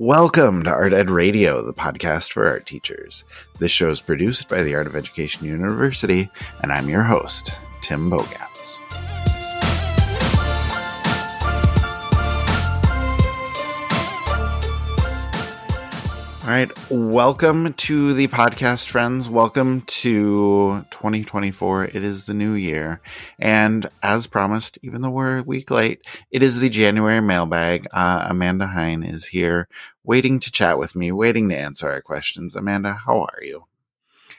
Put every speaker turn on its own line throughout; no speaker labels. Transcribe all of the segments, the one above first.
Welcome to Art Ed Radio, the podcast for art teachers. This show is produced by the Art of Education University, and I'm your host, Tim Bogatz. All right, welcome to the podcast, friends. Welcome to 2024. It is the new year. And as promised, even though we're a week late, it is the January mailbag. Amanda Hine is here waiting to chat with me, waiting to answer our questions. Amanda, how are you?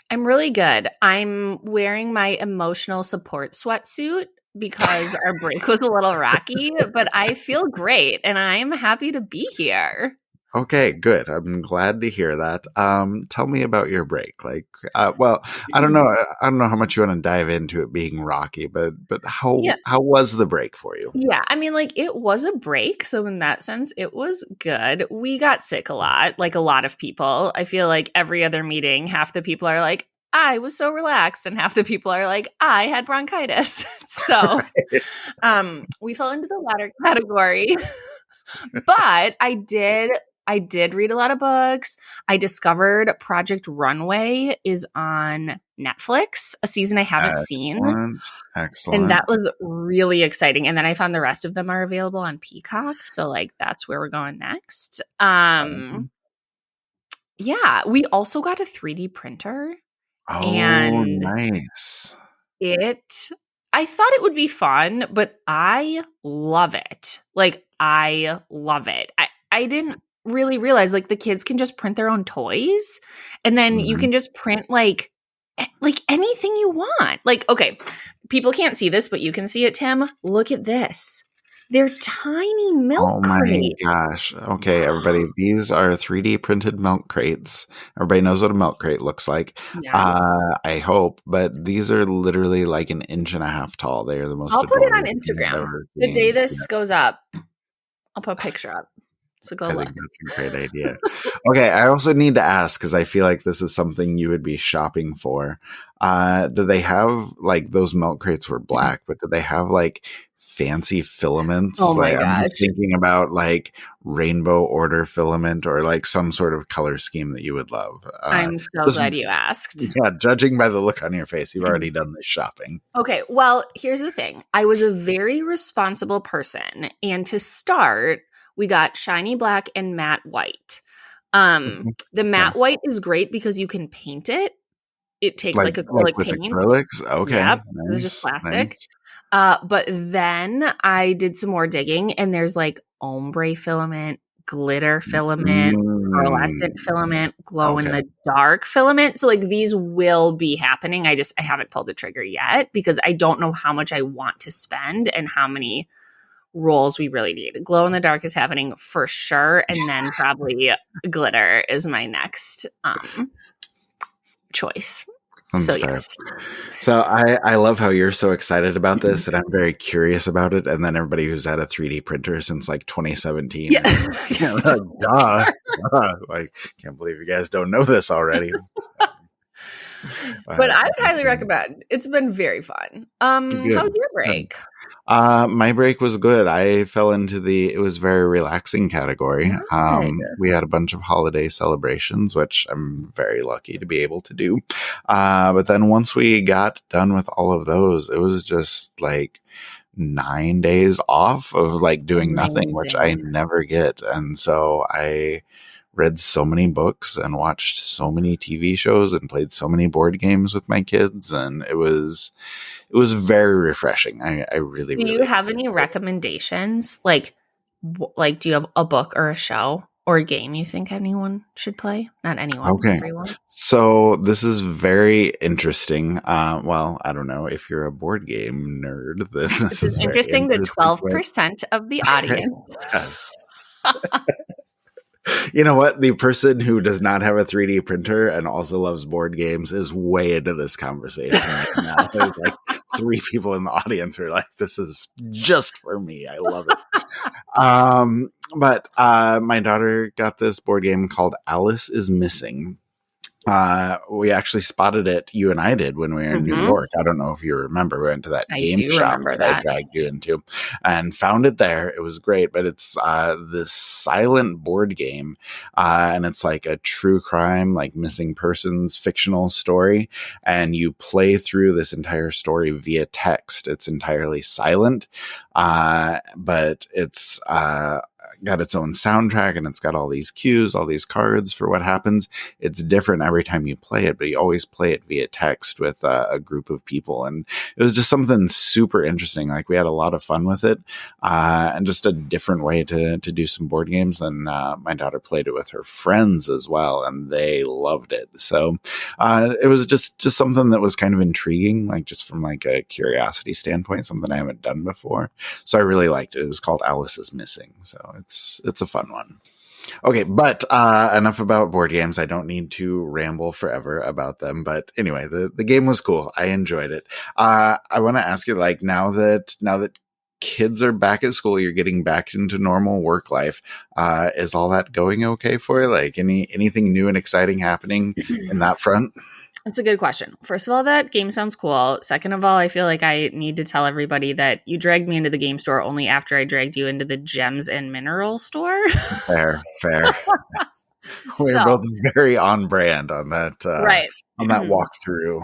I'm really good. I'm wearing my emotional support sweatsuit because our break was a little rocky, but I feel great and I'm happy to be here.
Okay, good. I'm glad to hear that. Tell me about your break. I don't know. I don't know how much you want to dive into it being rocky, but how was the break for you?
Yeah, I mean, it was a break, so in that sense, it was good. We got sick a lot, like a lot of people. I feel like every other meeting, half the people are like, I was so relaxed, and half the people are like, I had bronchitis. So, we fell into the latter category, but I did read a lot of books. I discovered Project Runway is on Netflix, a season I haven't seen.
Excellent.
And that was really exciting. And then I found the rest of them are available on Peacock. So that's where we're going next. Yeah, we also got a 3D printer.
Oh,
and
nice.
I thought it would be fun, but I love it. I love it. I didn't really realize the kids can just print their own toys, and then you can just print anything you want. Okay, people can't see this, but you can see it, Tim. Look at this. They're tiny milk crates.
Oh my gosh. Okay, everybody, these are 3D printed milk crates. Everybody knows what a milk crate looks like.
Yeah.
I hope, but these are literally an inch and a half tall. They are the most
I'll put it on
Instagram.
The day this goes up, I'll put a picture up. So go look.
I think that's a great idea. Okay, I also need to ask, because I feel like this is something you would be shopping for. Do they have, those milk crates were black, but do they have, fancy filaments?
Oh my gosh.
I'm just thinking about, rainbow order filament or, some sort of color scheme that you would love.
I'm so glad you asked.
Yeah, judging by the look on your face, you've already done this shopping.
Okay, well, here's the thing. I was a very responsible person, and to start, we got shiny black and matte white. The matte white is great because you can paint it. It takes acrylic paint.
Acrylics? Okay.
Yep.
Nice,
This is just plastic.
Nice.
But then I did some more digging, and there's ombre filament, glitter filament, pearlescent filament, glow in the dark filament. So these will be happening. I haven't pulled the trigger yet because I don't know how much I want to spend and how many rolls we really need. Glow in the dark is happening for sure, and then probably glitter is my next choice.
That's
so
fair.
Yes.
So I love how you're so excited about this, and I'm very curious about it. And then everybody who's had a 3D printer since 2017, duh. Can't believe you guys don't know this already.
But I would highly recommend. It's been very fun. How was your break?
My break was good. I fell into it was very relaxing category. We had a bunch of holiday celebrations, which I'm very lucky to be able to do. But then once we got done with all of those, it was just 9 days off of doing nothing, which I never get. And so I read so many books and watched so many TV shows and played so many board games with my kids, and it was very refreshing. I really.
Do you have any recommendations? Do you have a book or a show or a game you think anyone should play? Not anyone.
Okay.
Everyone.
So this is very interesting. Well, I don't know if you're a board game nerd.
This is interesting. The 12% of the audience.
Yes. You know what? The person who does not have a 3D printer and also loves board games is way into this conversation right now. There's 3 people in the audience who are this is just for me. I love it. But my daughter got this board game called Alice is Missing. We actually spotted it. You and I did when we were in New York. I don't know if you remember. We went to that game shop that I dragged you into and found it there. It was great, but it's this silent board game, and it's like a true crime, like missing persons fictional story, and you play through this entire story via text. It's entirely silent, but it's got its own soundtrack, and it's got all these cues, all these cards for what happens. It's different every time you play it, but you always play it via text with a group of people. And it was just something super interesting. Like, we had a lot of fun with it, and just a different way to do some board games. And my daughter played it with her friends as well, and they loved it. So it was just something that was kind of intriguing, like just from like a curiosity standpoint, something I haven't done before. So I really liked it. It was called Alice is Missing. So it's a fun one. Okay, but enough about board games. I don't need to ramble forever about them. But anyway, the game was cool. I enjoyed it. I want to ask you, like, now that kids are back at school, you're getting back into normal work life. Is all that going okay for you? Like, anything new and exciting happening in that front?
That's a good question. First of all, that game sounds cool. Second of all, I feel like I need to tell everybody that you dragged me into the game store only after I dragged you into the gems and mineral store.
Fair. We're both very on brand on that.
Right.
On that walkthrough.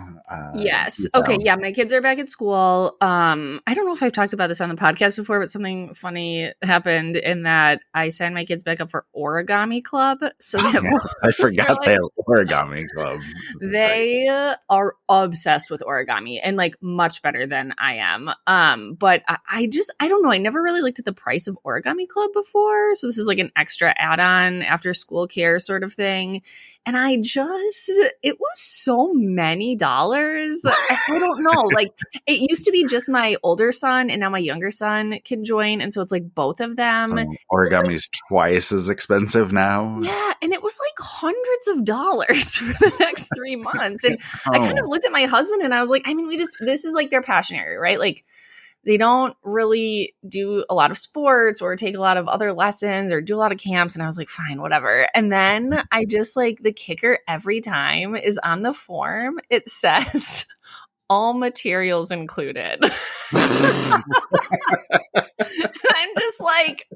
Yes. Okay. Yeah. My kids are back at school. I don't know if I've talked about this on the podcast before, but something funny happened in that I signed my kids back up for origami club. So
I forgot they have origami club.
They are obsessed with origami and like much better than I am. But I don't know. I never really looked at the price of origami club before. So this is like an extra add-on after school care sort of thing. And it was so many dollars. I don't know. Like, it used to be just my older son, and now my younger son can join. And so it's like both of them. So
origami's twice as expensive now.
Yeah. And it was like hundreds of dollars for the next 3 months. And I kind of looked at my husband and I was like, I mean, this is like their passion area, right? Like, they don't really do a lot of sports or take a lot of other lessons or do a lot of camps. And I was like, fine, whatever. And then I just like, the kicker every time is on the form. It says all materials included. I'm just like,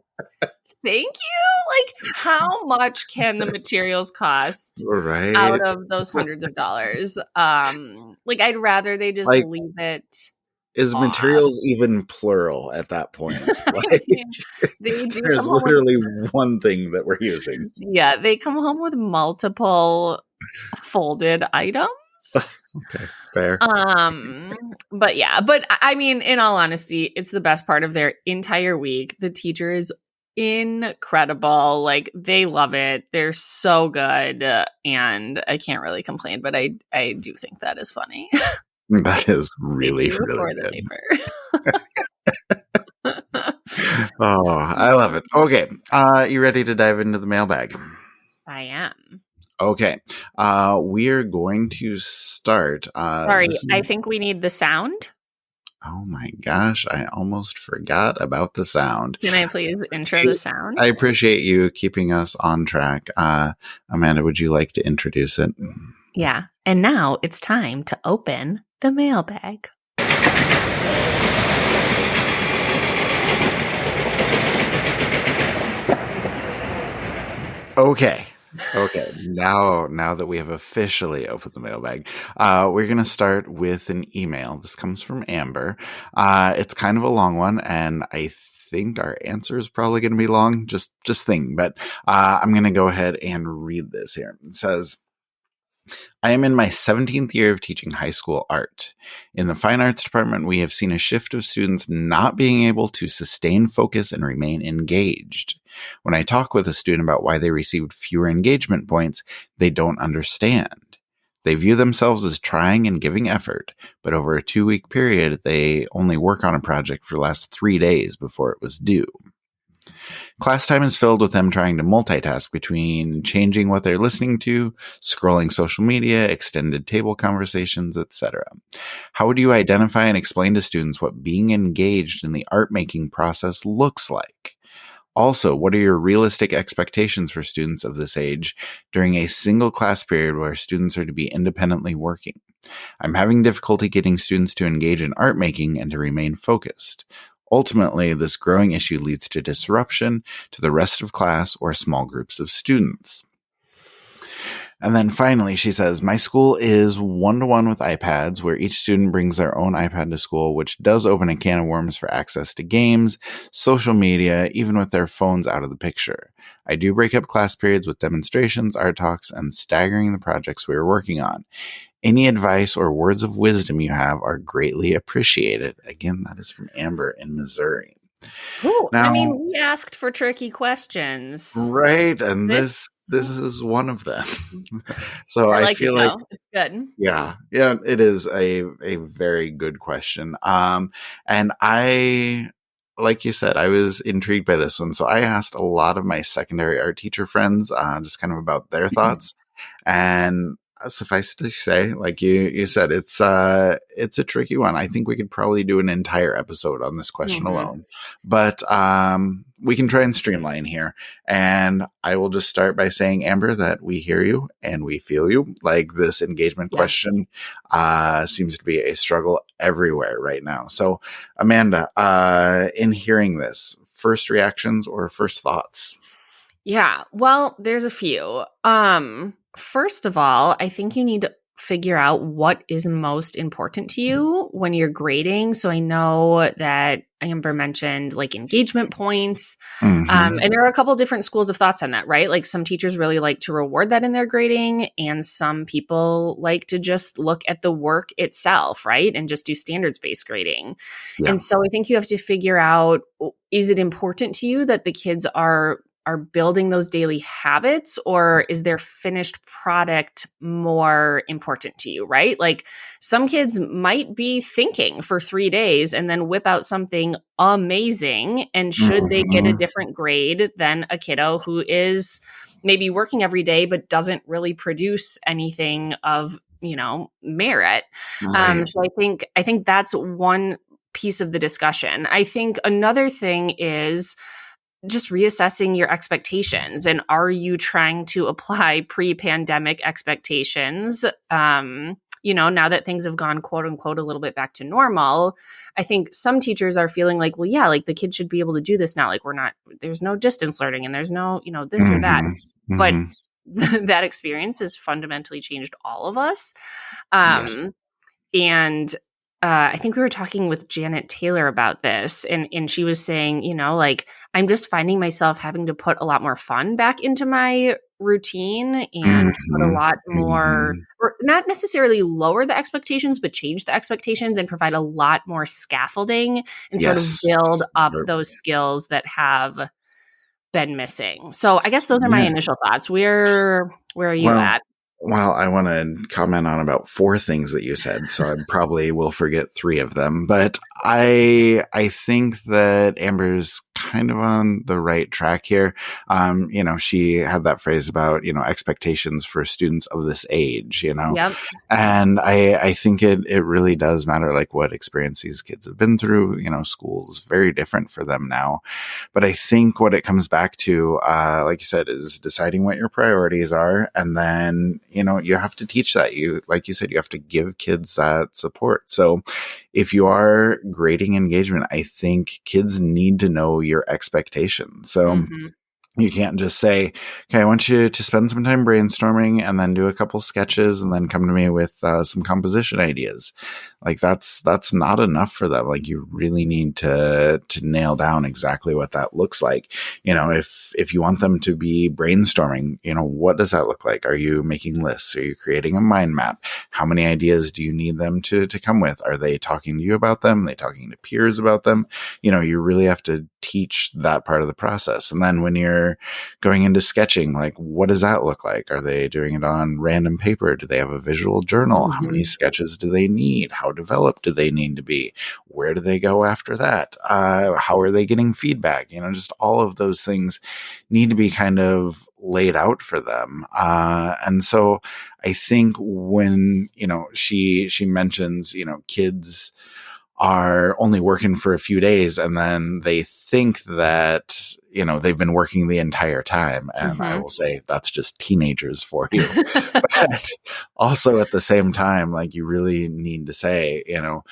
thank you. Like, how much can the materials cost out of those hundreds of dollars? Like, I'd rather they just leave it.
Is materials even plural at that point? Like, there's literally one thing that we're using.
Yeah, they come home with multiple folded items.
Okay, fair.
But I mean, in all honesty, it's the best part of their entire week. The teacher is incredible. Like, they love it. They're so good, and I can't really complain. But I do think that is funny.
That is really, really good. Oh, I love it. Okay. You ready to dive into the mailbag?
I am.
Okay. We're going to start.
Sorry, I think we need the sound.
Oh my gosh, I almost forgot about the sound.
Can I please intro the sound?
I appreciate you keeping us on track. Amanda, would you like to introduce it?
Yeah. And now it's time to open the mailbag.
Okay. Now that we have officially opened the mailbag, we're going to start with an email. This comes from Amber. It's kind of a long one, and I think our answer is probably going to be long. Just think, but I'm going to go ahead and read this here. It says, I am in my 17th year of teaching high school art. In the fine arts department, we have seen a shift of students not being able to sustain focus and remain engaged. When I talk with a student about why they received fewer engagement points, they don't understand. They view themselves as trying and giving effort, but over a 2-week period, they only work on a project for the last 3 days before it was due. Class time is filled with them trying to multitask between changing what they're listening to, scrolling social media, extended table conversations, etc. How would you identify and explain to students what being engaged in the art making process looks like? Also, what are your realistic expectations for students of this age during a single class period where students are to be independently working? I'm having difficulty getting students to engage in art making and to remain focused. Ultimately, this growing issue leads to disruption to the rest of class or small groups of students. And then finally, she says, my school is one-to-one with iPads, where each student brings their own iPad to school, which does open a can of worms for access to games, social media, even with their phones out of the picture. I do break up class periods with demonstrations, art talks, and staggering the projects we are working on. Any advice or words of wisdom you have are greatly appreciated. Again, that is from Amber in Missouri.
Ooh, I
Now,
mean, we asked for tricky questions.
right, and
This
this is one of them. So
I
I
like it
feel like,
though. It's good.
yeah, it is a very good question. And I, like you said, I was intrigued by this one, so I asked a lot of my secondary art teacher friends, just kind of about their thoughts, and suffice to say, like you said, it's a tricky one. I think we could probably do an entire episode on this question
Mhm.
alone, but we can try and streamline here. And I will just start by saying, Amber, that we hear you and we feel you. Like, this engagement
Yeah.
question seems to be a struggle everywhere right now. So, Amanda, in hearing this, first reactions or first thoughts?
Yeah. Well, there's a few. First of all, I think you need to figure out what is most important to you when you're grading. So I know that Amber mentioned like engagement points.
Mm-hmm.
And there are a couple different schools of thoughts on that, right? Like some teachers really like to reward that in their grading, and some people like to just look at the work itself, right? And just do standards-based grading.
Yeah.
And so I think you have to figure out, is it important to you that the kids are building those daily habits, or is their finished product more important to you, right? Like some kids might be thinking for 3 days and then whip out something amazing, and should they get a
Mm-hmm.
different grade than a kiddo who is maybe working every day but doesn't really produce anything of, merit.
Right.
So I think that's one piece of the discussion. I think another thing is just reassessing your expectations, and are you trying to apply pre-pandemic expectations, now that things have gone quote unquote a little bit back to normal. I think some teachers are feeling like, well, yeah, like the kids should be able to do this now, like there's no distance learning and there's no, this or that,
Mm-hmm.
but
Mm-hmm.
that experience has fundamentally changed all of us.
Yes.
um and I think we were talking with Janet Taylor about this, and she was saying, like, I'm just finding myself having to put a lot more fun back into my routine and put a
Mm-hmm.
lot more,
Mm-hmm.
or not necessarily lower the expectations, but change the expectations and provide a lot more scaffolding and sort of
Yes.
build up those skills that have been missing. So I guess those are my
Yeah.
initial thoughts. Where are you
Well,
at?
I want to comment on about four things that you said, so I probably will forget three of them. But I think that Amber's kind of on the right track here. She had that phrase about, expectations for students of this age,
Yep.
and I think it really does matter, like, what experience these kids have been through. School's very different for them now. But I think what it comes back to, like you said, is deciding what your priorities are. And then, you have to teach that. Like you said, you have to give kids that support. So if you are grading engagement, I think kids need to know your expectations. So
Hmm.
you can't just say, okay, I want you to spend some time brainstorming and then do a couple sketches and then come to me with some composition ideas. Like, that's not enough for them. Like, you really need to nail down exactly what that looks like. If you want them to be brainstorming, what does that look like? Are you making lists? Are you creating a mind map? How many ideas do you need them to come with? Are they talking to you about them? Are they talking to peers about them? You really have to teach that part of the process. And then when you're going into sketching, like, what does that look like? Are they doing it on random paper? Do they have a visual journal? How many sketches do they need? How developed do they need to be? Where do they go after that? How are they getting feedback? Just all of those things need to be kind of laid out for them. And so I think when, she mentions, kids are only working for a few days, and then they think that, you know, they've been working the entire time. And I will say that's just teenagers for you. But also at the same time, like, you really need to say, you know,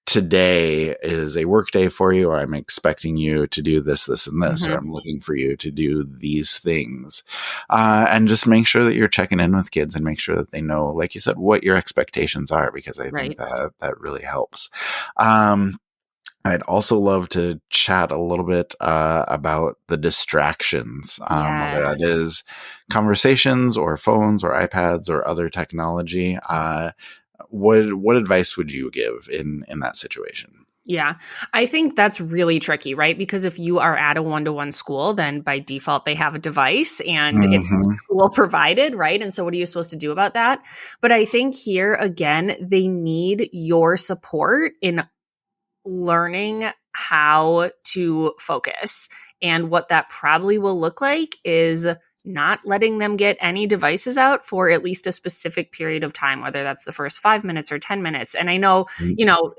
today is a work day for you, or I'm expecting you to do this, this, and this, or I'm looking for you to do these things. And just make sure that you're checking in with kids and make sure that they know, like you said, what your expectations are, because I think that really helps. I'd also love to chat a little bit about the distractions, whether that is conversations or phones or iPads or other technology. What advice would you give in that situation?
Yeah, I think that's really tricky, right? Because if you are at a one-to-one school, then by default they have a device and it's school provided, right? And so what are you supposed to do about that? But I think here again, they need your support in learning how to focus. And what that probably will look like is not letting them get any devices out for at least a specific period of time, whether that's the first 5 minutes or 10 minutes. And I know, you know,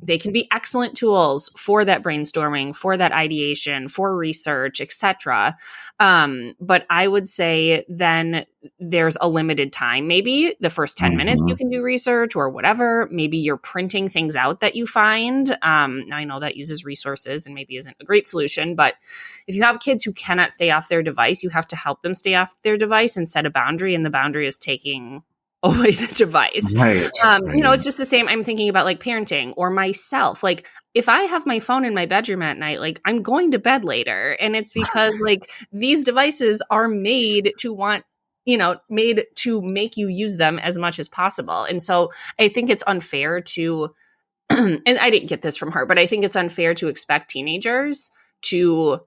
they can be excellent tools for that brainstorming, for that ideation, for research, etc. But I would say then there's a limited time. Maybe the first 10 minutes you can do research or whatever. Maybe you're printing things out that you find. Now I know that uses resources and maybe isn't a great solution, but if you have kids who cannot stay off their device, you have to help them stay off their device and set a boundary. And the boundary is taking away the device.
Right.
You know, it's just the same. I'm thinking about like parenting or myself. Like if I have my phone in my bedroom at night, like I'm going to bed later. And it's because like these devices are made to made to make you use them as much as possible. And so I think it's unfair to, and I didn't get this from her, but I think it's unfair to expect teenagers to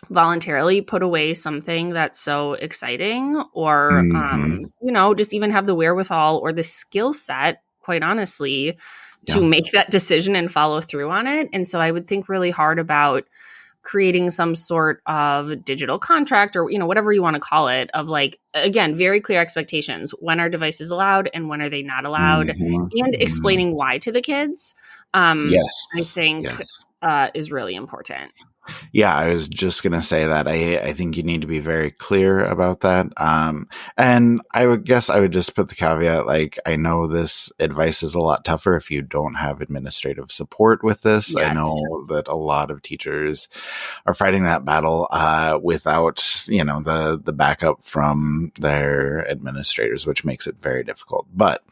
voluntarily put away something that's so exciting or, just even have the wherewithal or the skill set, quite honestly, to make that decision and follow through on it. And so I would think really hard about creating some sort of digital contract or, whatever you want to call it, of like, again, very clear expectations. When are devices allowed and when are they not allowed? And explaining why to the kids, I think is really important.
Yeah, I was just going to say that. I think you need to be very clear about that. And I would guess I would just put the caveat, like, I know this advice is a lot tougher if you don't have administrative support with this. I know that a lot of teachers are fighting that battle without, the backup from their administrators, which makes it very difficult. But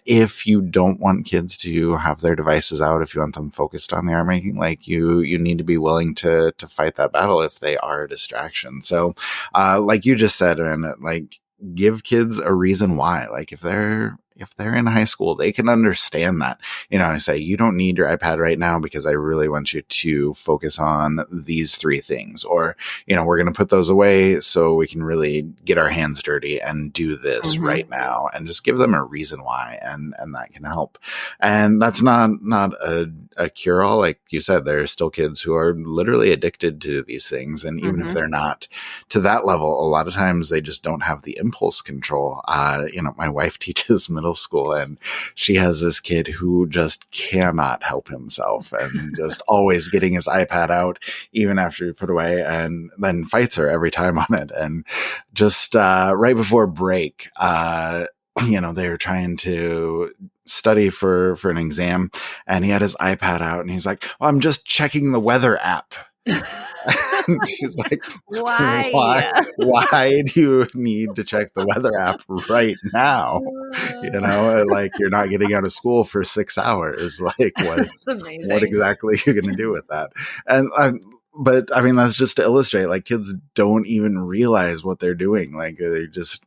if you don't want kids to have their devices out, if you want them focused on the art making, like you need to be willing to fight that battle if they are a distraction. So like you just said, and like, give kids a reason why. Like if they're in high school, they can understand that. I say, you don't need your iPad right now because I really want you to focus on these 3 things. Or, we're going to put those away so we can really get our hands dirty and do this right now. And just give them a reason why. And that can help. And that's not a cure-all. Like you said, there are still kids who are literally addicted to these things. And even if they're not to that level, a lot of times they just don't have the impulse control. My wife teaches middle school, and she has this kid who just cannot help himself and just always getting his iPad out even after we put away, and then fights her every time on it. And just right before break, they were trying to study for an exam, and he had his iPad out, and he's like, "Well, I'm just checking the weather app." She's like, why do you need to check the weather app right now? Like, you're not getting out of school for 6 hours. Like, what exactly are you going to do with that? And but I mean, that's just to illustrate, like, kids don't even realize what they're doing. Like, they just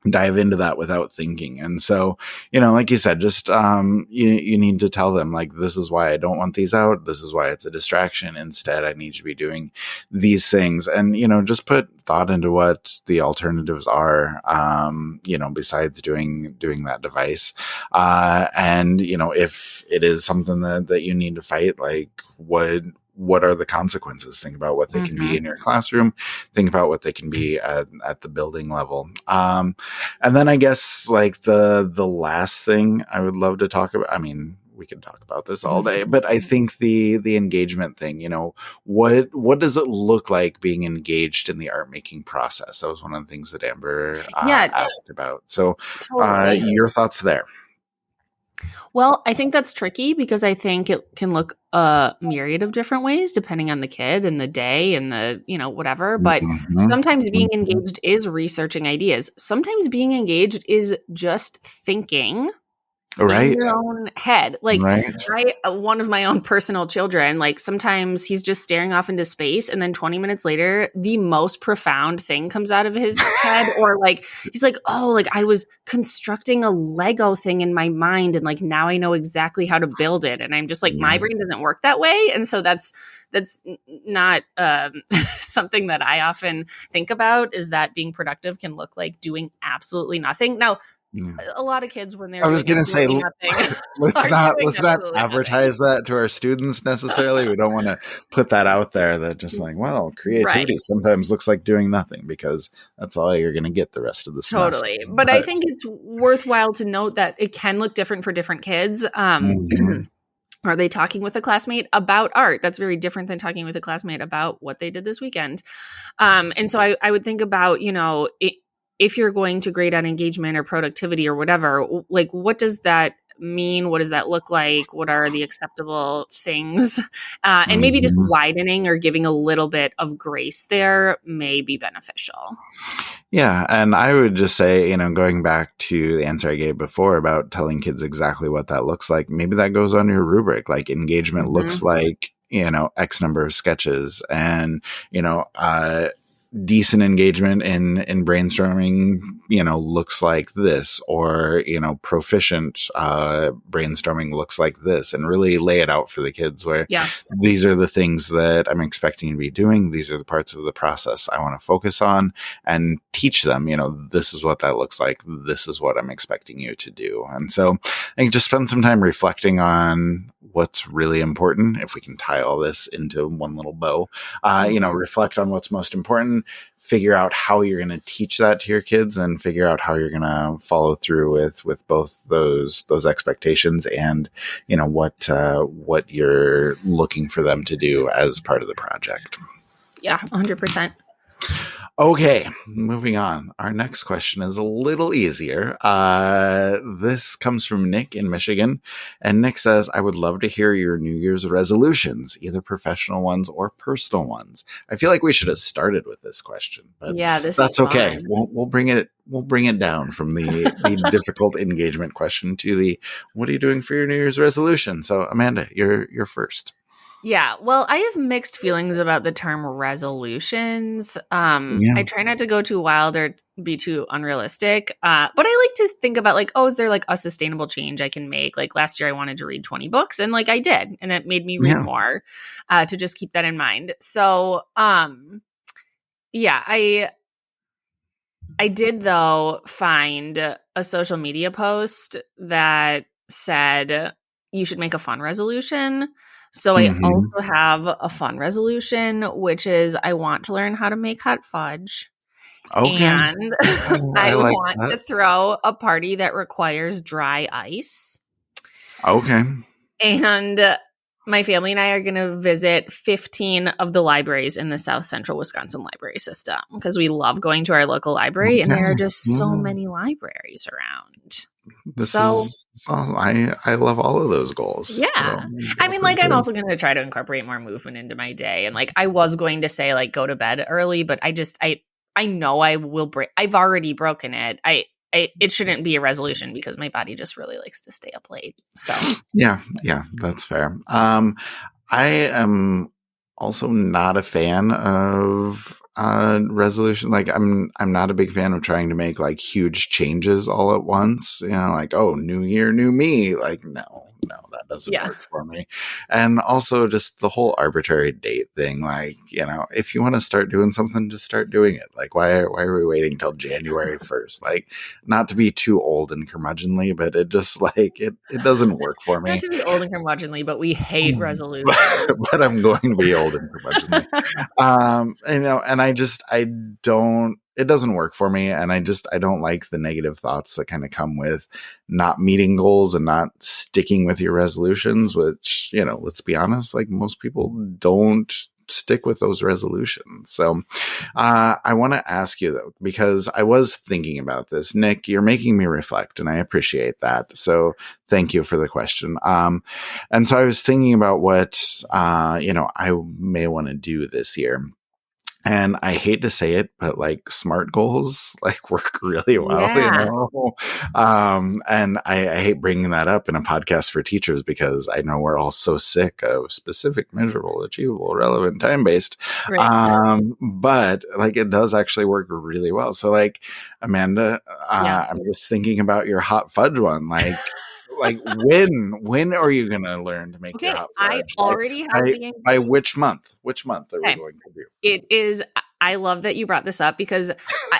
dive into that without thinking. And so, like you said, just you need to tell them, like, this is why I don't want these out. This is why it's a distraction. Instead, I need you to be doing these things. And, just put thought into what the alternatives are, besides doing that device. And, if it is something that you need to fight, like, what are the consequences? Think about what they can be in your classroom. Think about what they can be at the building level. And then I guess, like, the last thing I would love to talk about, I mean, we could talk about this all day, but I think the engagement thing, you know, what does it look like being engaged in the art making process? That was one of the things that Amber asked about. So
totally.
your thoughts there?
Well, I think that's tricky because I think it can look a myriad of different ways depending on the kid and the day and the, you know, whatever. But sometimes being engaged is researching ideas. Sometimes being engaged is just thinking in your own head. Like one of my own personal children, like sometimes he's just staring off into space and then 20 minutes later, the most profound thing comes out of his head. Or like, he's like, oh, like I was constructing a Lego thing in my mind. And like, now I know exactly how to build it. And I'm just like, my brain doesn't work that way. And so that's not something that I often think about, is that being productive can look like doing absolutely nothing. Now, a lot of kids, when they're,
I was going to say, let's not advertise
nothing.
that to our students necessarily. We don't want to put that out there that just like, well, creativity sometimes looks like doing nothing, because that's all you're going to get the rest of the semester.
Totally. But I think it's worthwhile to note that it can look different for different kids. Are they talking with a classmate about art? That's very different than talking with a classmate about what they did this weekend. And so I would think about, you know, if you're going to grade on engagement or productivity or whatever, like, what does that mean? What does that look like? What are the acceptable things? And maybe just widening or giving a little bit of grace there may be beneficial.
Yeah. And I would just say, you know, going back to the answer I gave before about telling kids exactly what that looks like, maybe that goes on your rubric. Like engagement looks like, you know, X number of sketches, and, you know, decent engagement in brainstorming, you know, looks like this, or, you know, proficient brainstorming looks like this, and really lay it out for the kids where these are the things that I'm expecting to be doing. These are the parts of the process I want to focus on, and teach them, you know, this is what that looks like. This is what I'm expecting you to do. And so I think just spend some time reflecting on what's really important. If we can tie all this into one little bow, you know, reflect on what's most important, figure out how you're going to teach that to your kids, and figure out how you're going to follow through with both those expectations and, you know, what you're looking for them to do as part of the project.
Yeah, 100%.
Okay, moving on. Our next question is a little easier. This comes from Nick in Michigan. And Nick says, I would love to hear your New Year's resolutions, either professional ones or personal ones. I feel like we should have started with this question, but that's okay. We'll bring it down from the difficult engagement question to the, what are you doing for your New Year's resolution? So Amanda, you're first.
Yeah, well, I have mixed feelings about the term resolutions. I try not to go too wild or be too unrealistic, but I like to think about like, oh, is there like a sustainable change I can make? Like last year I wanted to read 20 books, and like I did, and that made me read more, to just keep that in mind. So, yeah, I did though find a social media post that said you should make a fun resolution. So I also have a fun resolution, which is I want to learn how to make hot fudge.
Okay.
And I want to throw a party that requires dry ice.
Okay.
And my family and I are going to visit 15 of the libraries in the South Central Wisconsin library system, because we love going to our local library, and there are just so many libraries around.
I love all of those goals.
Yeah. So, I mean, like, I'm also going to try to incorporate more movement into my day. And like, I was going to say like, go to bed early, but I know I will break. I've already broken it. It shouldn't be a resolution because my body just really likes to stay up late. So
yeah, that's fair. I am also not a fan of resolution. Like I'm not a big fan of trying to make like huge changes all at once. You know, like, oh, new year, new me. Like, no, that doesn't work for me. And also just the whole arbitrary date thing. Like, you know, if you want to start doing something, just start doing it. Like, why are we waiting till January 1st? Like, not to be too old and curmudgeonly, but it just like, it doesn't work for me.
Not to be old and curmudgeonly, but we hate resolutions.
But I'm going to be old and curmudgeonly. You know, and I don't it doesn't work for me. And I don't like the negative thoughts that kind of come with not meeting goals and not sticking with your resolutions, which, let's be honest, like most people don't stick with those resolutions. So I want to ask you though, because I was thinking about this, Nick, you're making me reflect and I appreciate that. So thank you for the question. And so I was thinking about what, I may want to do this year. And I hate to say it, but like SMART goals like work really well,
Yeah.
And I hate bringing that up in a podcast for teachers because I know we're all so sick of specific, measurable, achievable, relevant, time-based.
Right.
But like it does actually work really well. So like Amanda, I'm just thinking about your hot fudge one. Like when are you going to learn to make your hot fudge?
I already have the
By which month? Which month are we going to do?
It is. I love that you brought this up because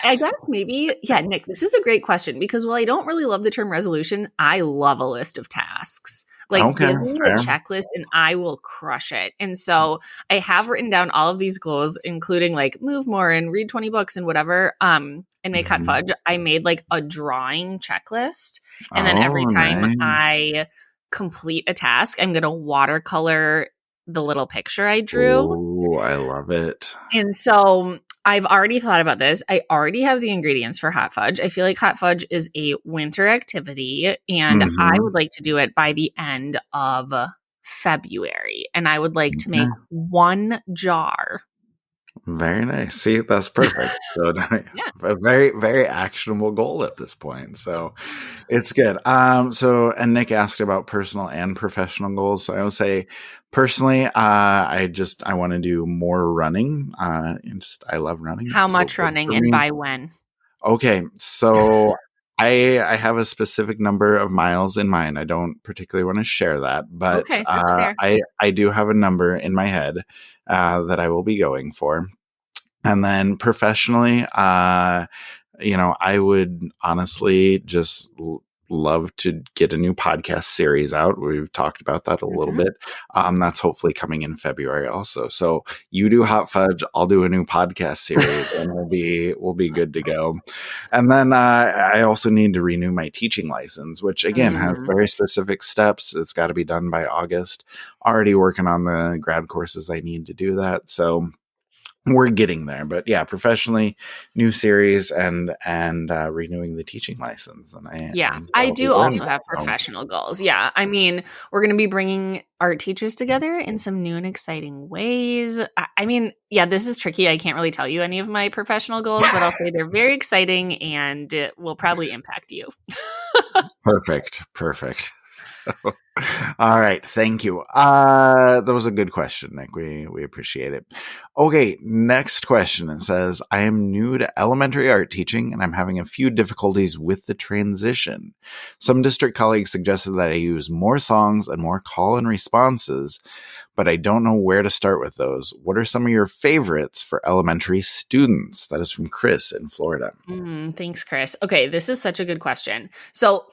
I guess maybe, Nick, this is a great question because while I don't really love the term resolution, I love a list of tasks. Like give me a checklist and I will crush it. And so I have written down all of these goals, including like move more and read 20 books and whatever, and make hot fudge. I made like a drawing checklist. And then every time I complete a task, I'm going to watercolor the little picture I drew.
Oh, I love it.
And so I've already thought about this. I already have the ingredients for hot fudge. I feel like hot fudge is a winter activity, and I would like to do it by the end of February. And I would like to make 1 jar.
Very nice. See, that's perfect. So a very, very actionable goal at this point. So it's good. And Nick asked about personal and professional goals. So I would say personally, I want to do more running. I love running.
How much running and by when?
Okay. So I have a specific number of miles in mind. I don't particularly want to share that, but
that's fair.
I do have a number in my head that I will be going for. And then professionally, I would honestly just love to get a new podcast series out. We've talked about that a little bit. That's hopefully coming in February also. So you do hot fudge, I'll do a new podcast series and we'll be good to go. And then I also need to renew my teaching license, which again has very specific steps. It's got to be done by August. Already working on the grad courses I need to do that. So we're getting there, but yeah, professionally, new series and renewing the teaching license. And
I do also have professional goals. Yeah. I mean, we're going to be bringing our teachers together in some new and exciting ways. This is tricky. I can't really tell you any of my professional goals, but I'll say they're very exciting and it will probably impact you.
Perfect. All right. Thank you. That was a good question, Nick. We appreciate it. Okay. Next question. It says, I am new to elementary art teaching and I'm having a few difficulties with the transition. Some district colleagues suggested that I use more songs and more call and responses, but I don't know where to start with those. What are some of your favorites for elementary students? That is from Chris in Florida.
Thanks, Chris. Okay, this is such a good question. So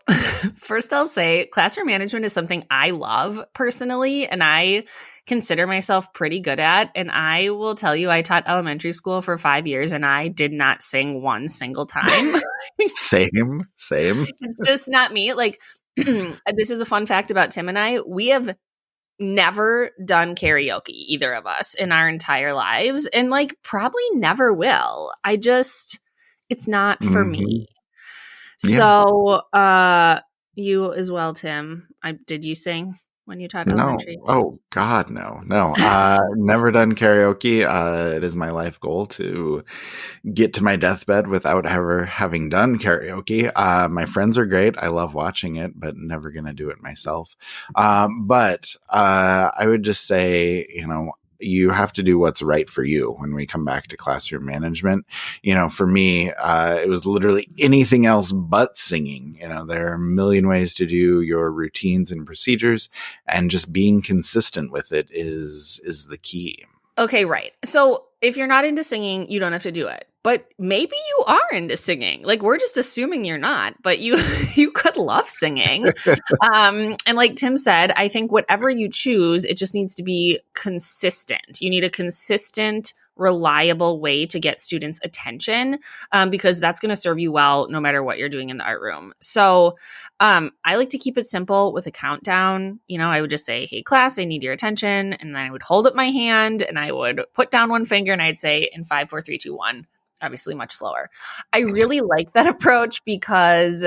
first I'll say classroom management is something I love personally, and I consider myself pretty good at. And I will tell you, I taught elementary school for 5 years and I did not sing one single time.
Same.
It's just not me. Like, this is a fun fact about Tim and I. We have never done karaoke, either of us, in our entire lives, and like probably never will. It's not for me. So you as well, Tim. Did you sing when you taught elementary?
Oh God, no. Never done karaoke. It is my life goal to get to my deathbed without ever having done karaoke. My friends are great. I love watching it, but never going to do it myself. But I would just say, you have to do what's right for you when we come back to classroom management. For me, it was literally anything else but singing. There are a million ways to do your routines and procedures, and just being consistent with it is the key.
Okay, right. So if you're not into singing, you don't have to do it. But maybe you are into singing. Like, we're just assuming you're not, but you could love singing. And like Tim said, I think whatever you choose, it just needs to be consistent. You need a consistent reliable way to get students' attention, because that's going to serve you well no matter what you're doing in the art room. So I like to keep it simple with a countdown. I would just say, hey, class, I need your attention. And then I would hold up my hand and I would put down one finger and I'd say in 5, 4, 3, 2, 1, obviously much slower. I really like that approach because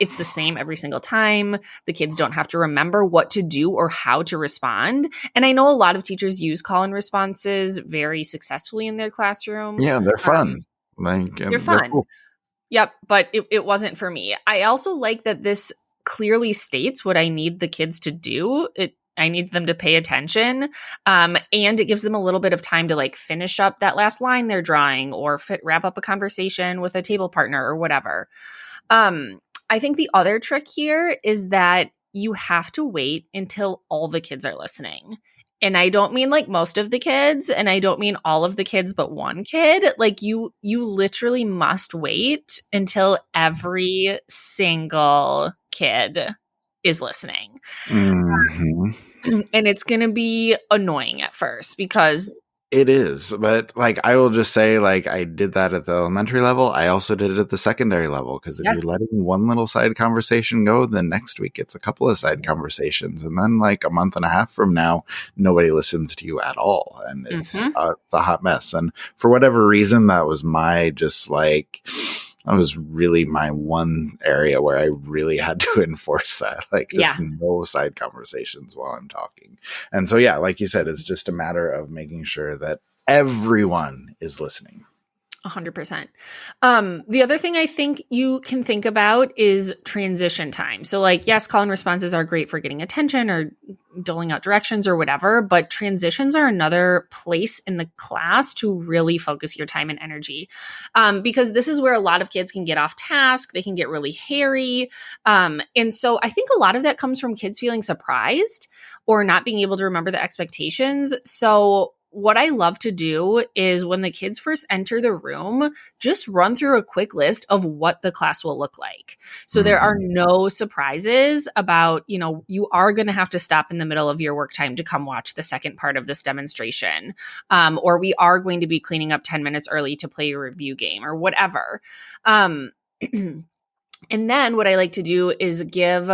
it's the same every single time. The kids don't have to remember what to do or how to respond. And I know a lot of teachers use call and responses very successfully in their classroom.
Yeah, they're fun.
They're fun. Cool. Yep. But it wasn't for me. I also like that this clearly states what I need the kids to do. I need them to pay attention. And it gives them a little bit of time to finish up that last line they're drawing or wrap up a conversation with a table partner or whatever. I think the other trick here is that you have to wait until all the kids are listening. And I don't mean most of the kids, and I don't mean all of the kids but one kid. You literally must wait until every single kid is listening. Mm-hmm. And it's going to be annoying at first because
it is, but I will just say, I did that at the elementary level. I also did it at the secondary level because if you're letting one little side conversation go, then next week it's a couple of side conversations, and then a month and a half from now, nobody listens to you at all, and it's a hot mess. And for whatever reason, that was my that was really my one area where I really had to enforce that, no side conversations while I'm talking. And so, like you said, it's just a matter of making sure that everyone is listening.
100%. The other thing I think you can think about is transition time. So yes, call and responses are great for getting attention or doling out directions or whatever, but transitions are another place in the class to really focus your time and energy. Because this is where a lot of kids can get off task. They can get really hairy. And so I think a lot of that comes from kids feeling surprised or not being able to remember the expectations. So what I love to do is when the kids first enter the room, just run through a quick list of what the class will look like. So there are no surprises about, you are going to have to stop in the middle of your work time to come watch the second part of this demonstration. Or we are going to be cleaning up 10 minutes early to play a review game or whatever. And then what I like to do is give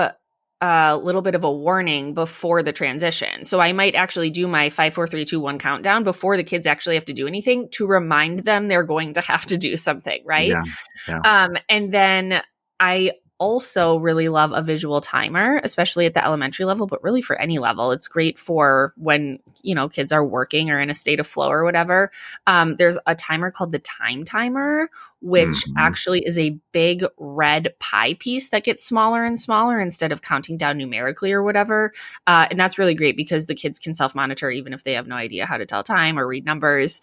a little bit of a warning before the transition. So I might actually do my 5, 4, 3, 2, 1 countdown before the kids actually have to do anything to remind them they're going to have to do something, right? Yeah. And then I also really love a visual timer, especially at the elementary level, but really for any level. It's great for when, kids are working or in a state of flow or whatever. There's a timer called the time timer, which actually is a big red pie piece that gets smaller and smaller instead of counting down numerically or whatever. And that's really great because the kids can self-monitor even if they have no idea how to tell time or read numbers.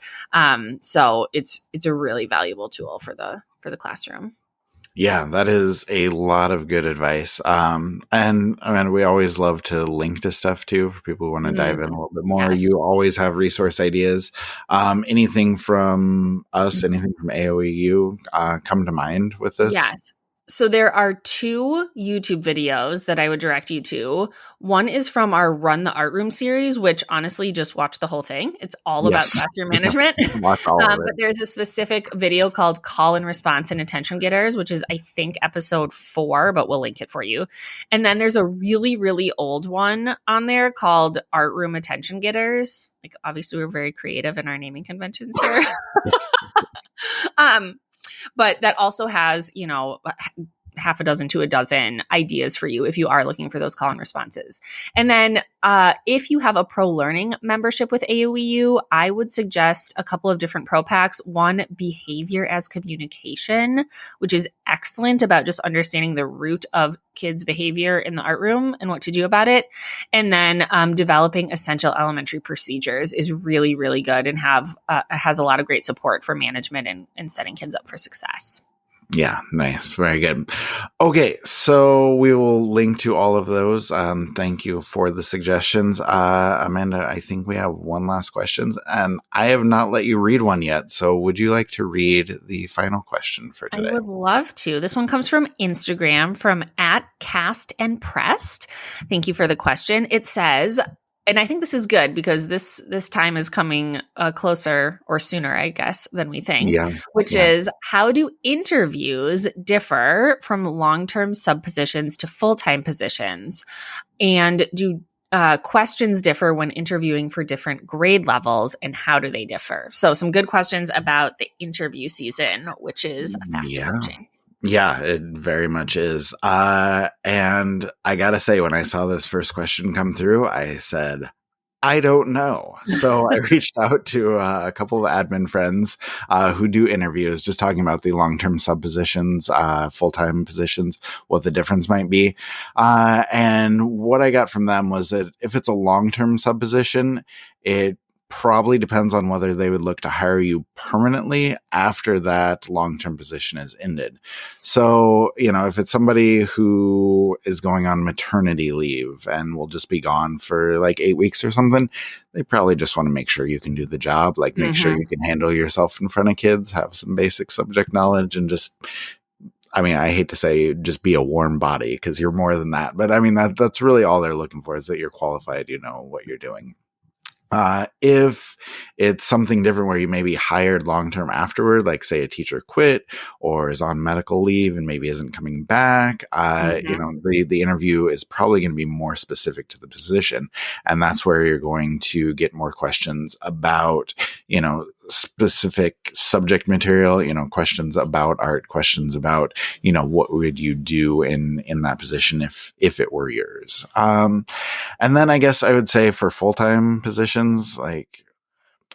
So it's a really valuable tool for the classroom.
Yeah, that is a lot of good advice. And we always love to link to stuff too for people who want to dive in a little bit more. Yes. You always have resource ideas. Anything from us, anything from AOEU come to mind with this?
Yes. So there are 2 YouTube videos that I would direct you to. One is from our Run the Art Room series, which honestly, just watch the whole thing. It's all about classroom management.
Watch all of it.
But there's a specific video called Call and Response and Attention Getters, which is, I think, episode 4, but we'll link it for you. And then there's a really, really old one on there called Art Room Attention Getters. Obviously, we're very creative in our naming conventions here. But that also has, half a dozen to a dozen ideas for you if you are looking for those call and responses. And then if you have a pro learning membership with AOEU, I would suggest a couple of different pro packs. One, behavior as communication, which is excellent about just understanding the root of kids' behavior in the art room and what to do about it. And then developing essential elementary procedures is really, really good and has a lot of great support for management and setting kids up for success.
Yeah, nice. Very good. Okay, so we will link to all of those. Thank you for the suggestions. Amanda, I think we have one last question, and I have not let you read one yet. So would you like to read the final question for today?
I would love to. This one comes from Instagram from @castandpressed. Thank you for the question. It says, and I think this is good because this time is coming closer or sooner, I guess, than we think,
Yeah.
which
Yeah.
is how do interviews differ from long-term sub positions to full-time positions? And do questions differ when interviewing for different grade levels, and how do they differ? So some good questions about the interview season, which is fast
Yeah.
approaching.
Yeah, it very much is. And I gotta say, when I saw this first question come through, I said, I don't know. So I reached out to a couple of admin friends who do interviews, just talking about the long-term sub positions, full-time positions, what the difference might be. And what I got from them was that if it's a long-term sub position, it probably depends on whether they would look to hire you permanently after that long-term position is ended. So, if it's somebody who is going on maternity leave and will just be gone for like 8 weeks or something, they probably just want to make sure you can do the job, like make sure you can handle yourself in front of kids, have some basic subject knowledge, and just, I hate to say just be a warm body because you're more than that. But that's really all they're looking for, is that you're qualified, you know what you're doing. If it's something different where you may be hired long-term afterward, like say a teacher quit or is on medical leave and maybe isn't coming back, the interview is probably going to be more specific to the position. And that's where you're going to get more questions about, specific subject material, questions about art, questions about, what would you do in that position if it were yours. And then I guess I would say for full-time positions, like,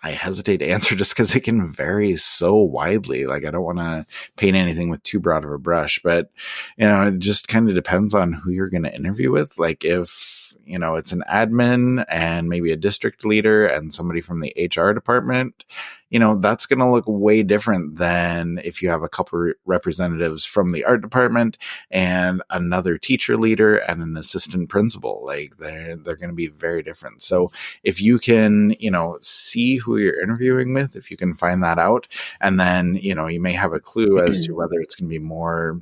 I hesitate to answer just because it can vary so widely. Like, I don't want to paint anything with too broad of a brush, but, it just kind of depends on who you're going to interview with. Like, if, it's an admin and maybe a district leader and somebody from the HR department, that's going to look way different than if you have a couple representatives from the art department and another teacher leader and an assistant principal. Like, they're going to be very different. So if you can, see who you're interviewing with, if you can find that out, and then, you may have a clue as to whether it's going to be more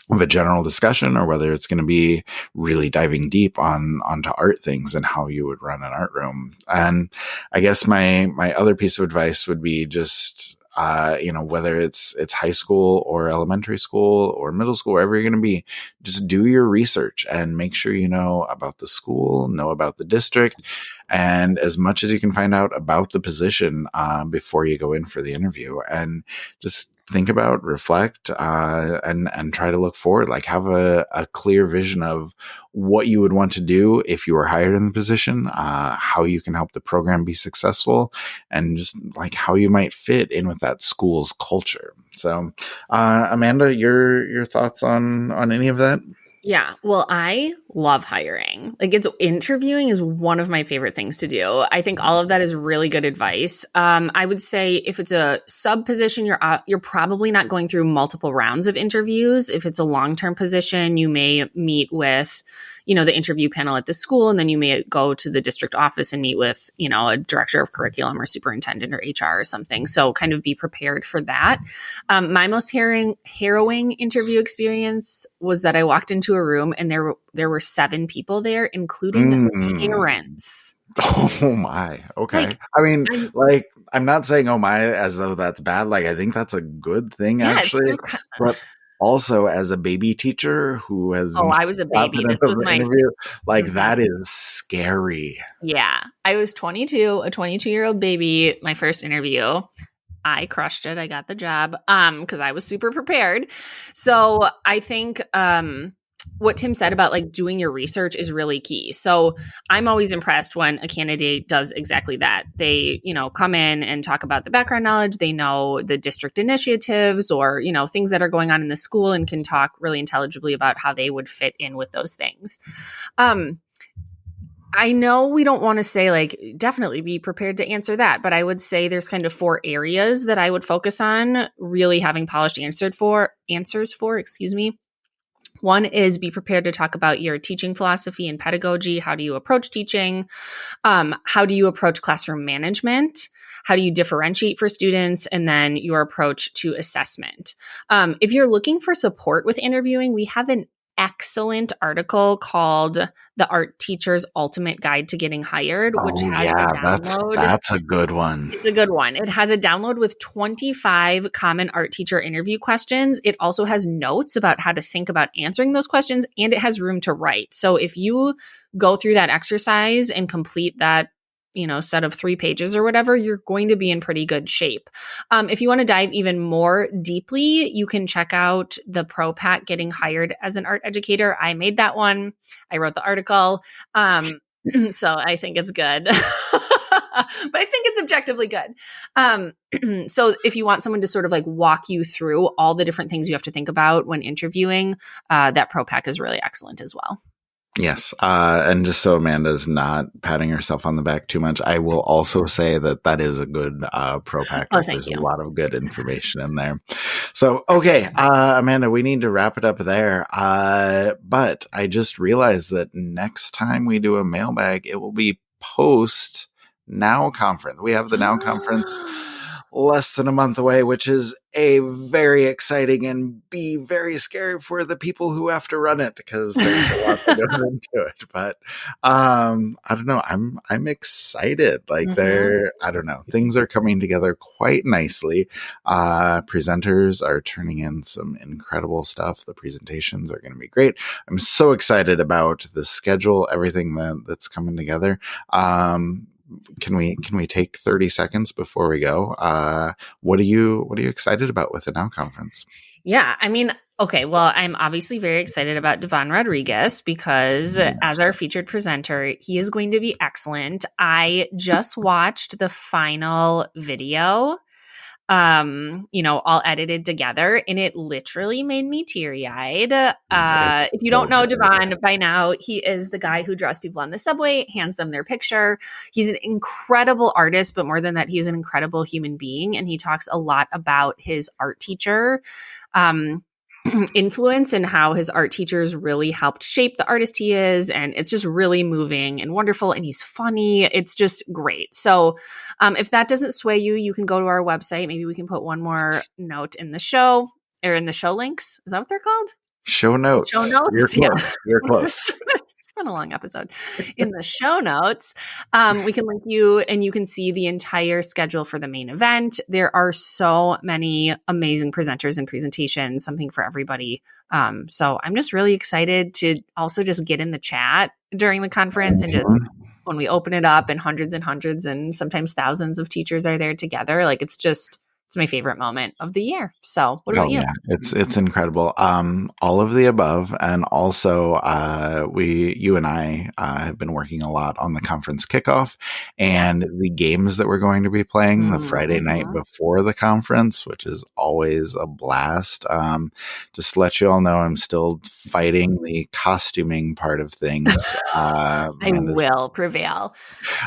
of a general discussion or whether it's going to be really diving deep onto art things and how you would run an art room. And I guess my other piece of advice would be just, whether it's high school or elementary school or middle school, wherever you're going to be, just do your research and make sure you know about the school, know about the district, and as much as you can find out about the position before you go in for the interview. And just think about, reflect, and try to look forward, like have a clear vision of what you would want to do if you were hired in the position, how you can help the program be successful, and just like how you might fit in with that school's culture. So, Amanda, your thoughts on any of that?
Yeah. Well, I love hiring. Like, interviewing is one of my favorite things to do. I think all of that is really good advice. I would say if it's a sub position, you're probably not going through multiple rounds of interviews. If it's a long-term position, you may meet with, the interview panel at the school, and then you may go to the district office and meet with, a director of curriculum or superintendent or HR or something. So kind of be prepared for that. My most harrowing interview experience was that I walked into a room and there were 7 people there, including parents.
Oh my. Okay. I'm not saying oh my as though that's bad. Like, I think that's a good thing, actually. But also, as a baby teacher who has
I was a baby. This was my
interview, that is scary.
Yeah. I was 22, a 22-year-old baby, my first interview. I crushed it. I got the job because I was super prepared. So I think what Tim said about like doing your research is really key. So I'm always impressed when a candidate does exactly that. They, come in and talk about the background knowledge. They know the district initiatives or, things that are going on in the school and can talk really intelligibly about how they would fit in with those things. I know we don't want to say like definitely be prepared to answer that, but I would say there's kind of 4 areas that I would focus on really having polished answers for, excuse me. One is be prepared to talk about your teaching philosophy and pedagogy. How do you approach teaching? How do you approach classroom management? How do you differentiate for students? And then your approach to assessment. If you're looking for support with interviewing, we have an excellent article called The Art Teacher's Ultimate Guide to Getting Hired, which
Oh
has a
yeah,
download.
that's a good one.
It's a good one. It has a download with 25 common art teacher interview questions. It also has notes about how to think about answering those questions, and it has room to write. So if you go through that exercise and complete that, set of 3 pages or whatever, you're going to be in pretty good shape. If you want to dive even more deeply, you can check out the Pro Pack Getting Hired as an Art Educator. I made that one. I wrote the article. So I think it's good. But I think it's objectively good. So if you want someone to sort of like walk you through all the different things you have to think about when interviewing, that Pro Pack is really excellent as well.
Yes. And just so Amanda's not patting herself on the back too much, I will also say that is a good Pro Pack.
Oh, thank
There's
you.
a lot of good information in there. So, okay, Amanda, we need to wrap it up there. But I just realized that next time we do a mailbag, it will be post Now Conference. We have the Now Conference less than a month away, which is A, very exciting, and B, very scary for the people who have to run it, because there's a lot that goes into it. But I don't know. I'm excited. Like I don't know. Things are coming together quite nicely. Presenters are turning in some incredible stuff. The presentations are going to be great. I'm so excited about the schedule, everything that's coming together. Can we take 30 seconds before we go? What are you excited about with the Now Conference?
Yeah, I mean, okay, well, I'm obviously very excited about Devon Rodriguez because as our featured presenter, he is going to be excellent. I just watched the final video, all edited together, and it literally made me teary-eyed. If you don't know Devon by now, he is the guy who draws people on the subway, hands them their picture. He's an incredible artist, but more than that, he's an incredible human being, and he talks a lot about his art teacher influence and how his art teachers really helped shape the artist he is. And it's just really moving and wonderful. And he's funny. It's just great. So if that doesn't sway you, you can go to our website. Maybe we can put one more note in the show or in the show links. Is that what they're called?
Show notes.
Show notes.
You're close. Yeah. You're close.
It's been a long episode. In the show notes, we can link you and you can see the entire schedule for the main event. There are so many amazing presenters and presentations, something for everybody. So I'm just really excited to also just get in the chat during the conference and just when we open it up and hundreds and sometimes thousands of teachers are there together. Like it's my favorite moment of the year. So what about you?
Yeah, it's incredible. All of the above. And also, you and I have been working a lot on the conference kickoff and the games that we're going to be playing the Friday night before the conference, which is always a blast. Just to let you all know, I'm still fighting the costuming part of things.
I will prevail.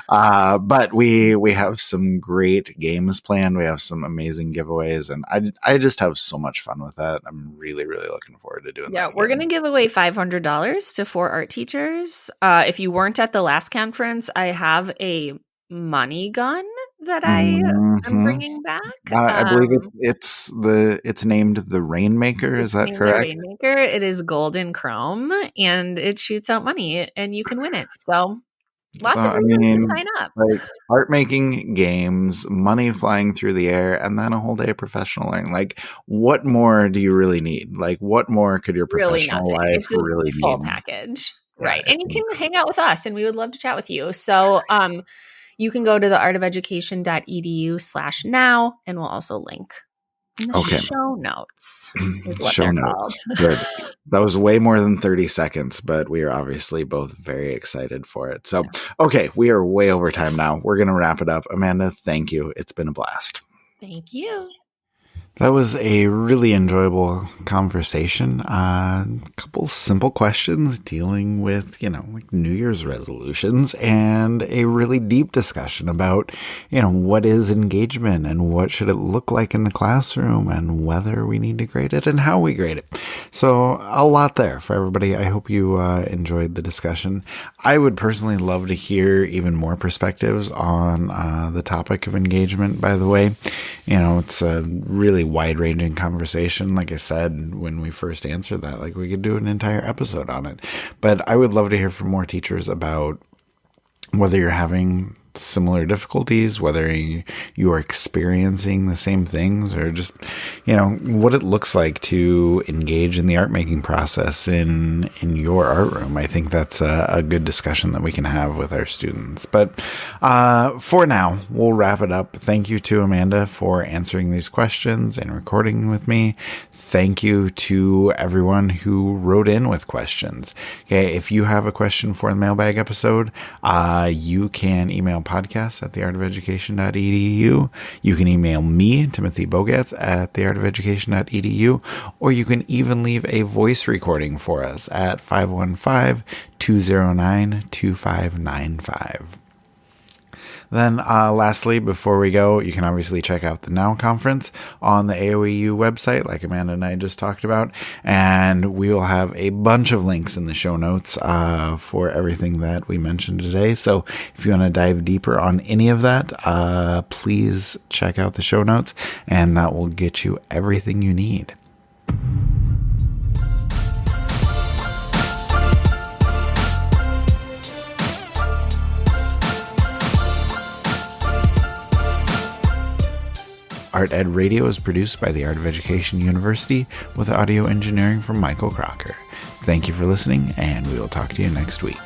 But we have some great games planned. We have some amazing giveaways, and I just have so much fun with that. I'm really, really looking forward to doing that.
Yeah, we're going to give away $500 to 4 art teachers. If you weren't at the last conference, I have a money gun that I am bringing back.
I believe it's named the Rainmaker. Is that correct?
The Rainmaker. It is golden chrome, and it shoots out money, and you can win it. So lots of reasons to sign up.
Like art making games, money flying through the air, and then a whole day of professional learning. Like, what more do you really need? Like, what more could your professional life really need?
Full package. Yeah, right. And you can hang out with us, and we would love to chat with you. So you can go to theartofeducation.edu/now, and we'll also link in the show notes. Is what they're called.
Good. That was way more than 30 seconds, but we are obviously both very excited for it. So, okay, we are way over time now. We're going to wrap it up. Amanda, thank you. It's been a blast.
Thank you.
That was a really enjoyable conversation. A couple simple questions dealing with, like New Year's resolutions, and a really deep discussion about, what is engagement and what should it look like in the classroom and whether we need to grade it and how we grade it. So a lot there for everybody. I hope you enjoyed the discussion. I would personally love to hear even more perspectives on the topic of engagement, by the way. It's a really wide-ranging conversation. Like I said, when we first answered that, like we could do an entire episode on it. But I would love to hear from more teachers about whether you're having similar difficulties, whether you are experiencing the same things, or just, what it looks like to engage in the art making process in your art room. I think that's a good discussion that we can have with our students. But for now, we'll wrap it up. Thank you to Amanda for answering these questions and recording with me. Thank you to everyone who wrote in with questions. Okay, if you have a question for the mailbag episode, you can email podcast@theartofeducation.edu. You can email me, Timothy Bogatz, at theartofeducation.edu, or you can even leave a voice recording for us at 515-209-2595. Then lastly, before we go, you can obviously check out the Now Conference on the AOEU website, like Amanda and I just talked about, and we will have a bunch of links in the show notes for everything that we mentioned today. So if you want to dive deeper on any of that, please check out the show notes, and that will get you everything you need. Art Ed Radio is produced by the Art of Education University with audio engineering from Michael Crocker. Thank you for listening, and we will talk to you next week.